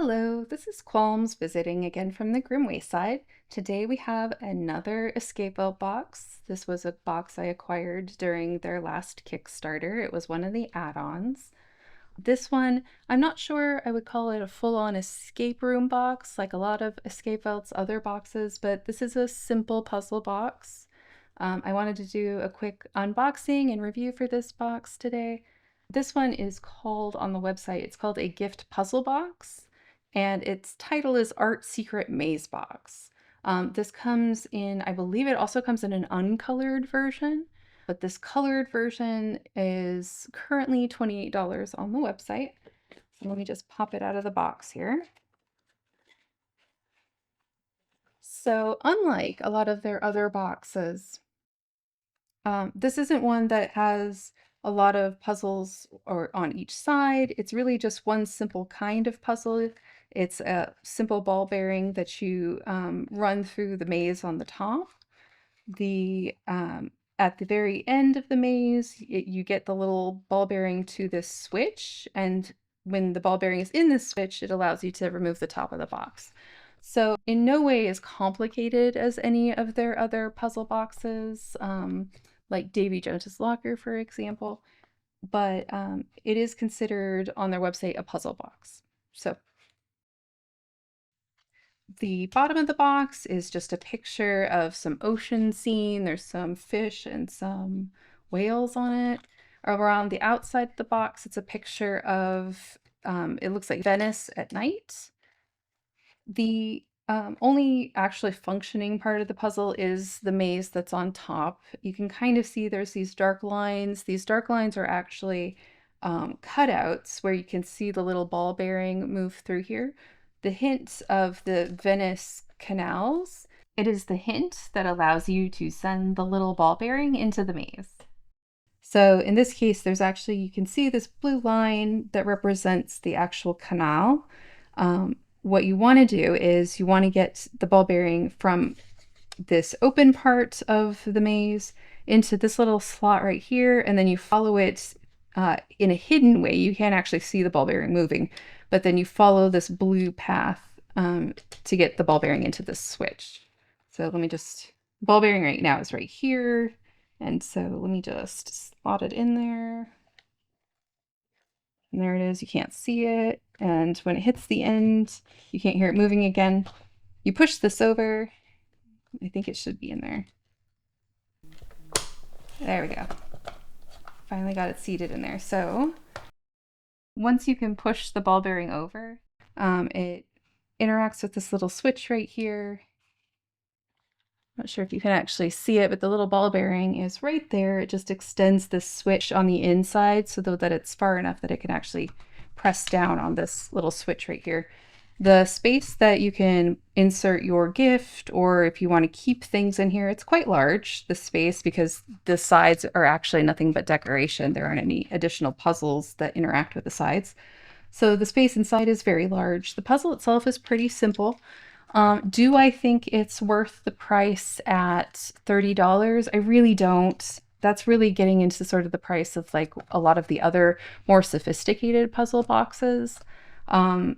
Hello, this is Qyalms visiting again from the Grim Wayside. Today we have another EscapeWelt box. This was a box I acquired during their last Kickstarter. It was one of the add-ons. This one, I'm not sure I would call it a full-on escape room box like a lot of EscapeWelt's other boxes, but this is a simple puzzle box. I wanted to do a quick unboxing and review for this box today. This one is called, on the website, it's called a gift puzzle box, and its title is Art Secret Maze Box. This comes in, I believe it also comes in an uncolored version, but this colored version is currently $28 on the website. So let me just pop it out of the box here. So unlike a lot of their other boxes, this isn't one that has a lot of puzzles or on each side. It's really just one simple kind of puzzle. It's a simple ball bearing that you run through the maze on the top. At the very end of the maze, you get the little ball bearing to this switch, and when the ball bearing is in this switch, it allows you to remove the top of the box. So in no way as complicated as any of their other puzzle boxes, like Davy Jones's Locker, for example, but it is considered on their website a puzzle box. So the bottom of the box is just a picture of some ocean scene. There's some fish and some whales on it. Around the outside of the box, it's a picture of, it looks like Venice at night. The only actually functioning part of the puzzle is the maze that's on top. You can kind of see there's these dark lines. These dark lines are actually cutouts where you can see the little ball bearing move through here. The hint of the Venice canals, it is the hint that allows you to send the little ball bearing into the maze. So in this case, there's actually, you can see this blue line that represents the actual canal. What you want to do is you want to get the ball bearing from this open part of the maze into this little slot right here, and then you follow it in a hidden way. You can't actually see the ball bearing moving, but then you follow this blue path to get the ball bearing into this switch. So let me just, ball bearing right now is right here, and so let me just slot it in there. And there it is, you can't see it. And when it hits the end, you can't hear it moving again. You push this over. I think it should be in there. There we go. Finally got it seated in there. So once you can push the ball bearing over, it interacts with this little switch right here. Not sure if you can actually see it, but the little ball bearing is right there. It just extends this switch on the inside so that it's far enough that it can actually press down on this little switch right here. The space that you can insert your gift, or if you want to keep things in here, it's quite large, the space, because the sides are actually nothing but decoration. There aren't any additional puzzles that interact with the sides. So the space inside is very large. The puzzle itself is pretty simple. Do I think it's worth the price at $30? I really don't. That's really getting into sort of the price of like a lot of the other more sophisticated puzzle boxes. I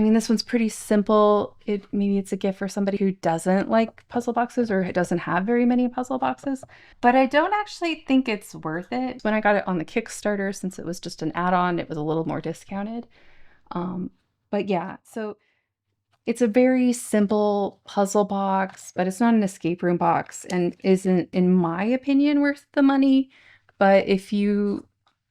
mean, this one's pretty simple. Maybe it's a gift for somebody who doesn't like puzzle boxes or doesn't have very many puzzle boxes, but I don't actually think it's worth it. When I got it on the Kickstarter, since it was just an add-on, it was a little more discounted. But yeah, so it's a very simple puzzle box, but it's not an escape room box and isn't, in my opinion, worth the money. But if you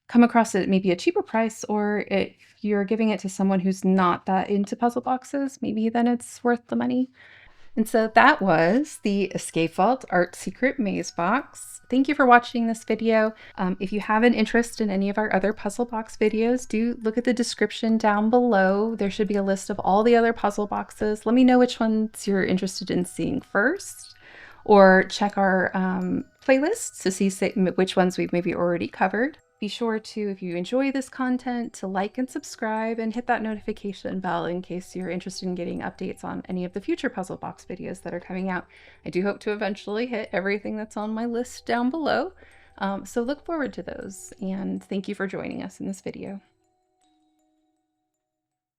come across it maybe a cheaper price, or if you're giving it to someone who's not that into puzzle boxes, maybe then it's worth the money. And so that was the EscapeWelt Art Secret Maze Box. Thank you for watching this video. If you have an interest in any of our other puzzle box videos, do look at the description down below. There should be a list of all the other puzzle boxes. Let me know which ones you're interested in seeing first, or check our playlists to see which ones we've maybe already covered. Be sure to, if you enjoy this content, to like and subscribe and hit that notification bell in case you're interested in getting updates on any of the future puzzle box videos that are coming out. I do hope to eventually hit everything that's on my list down below. So look forward to those, and thank you for joining us in this video.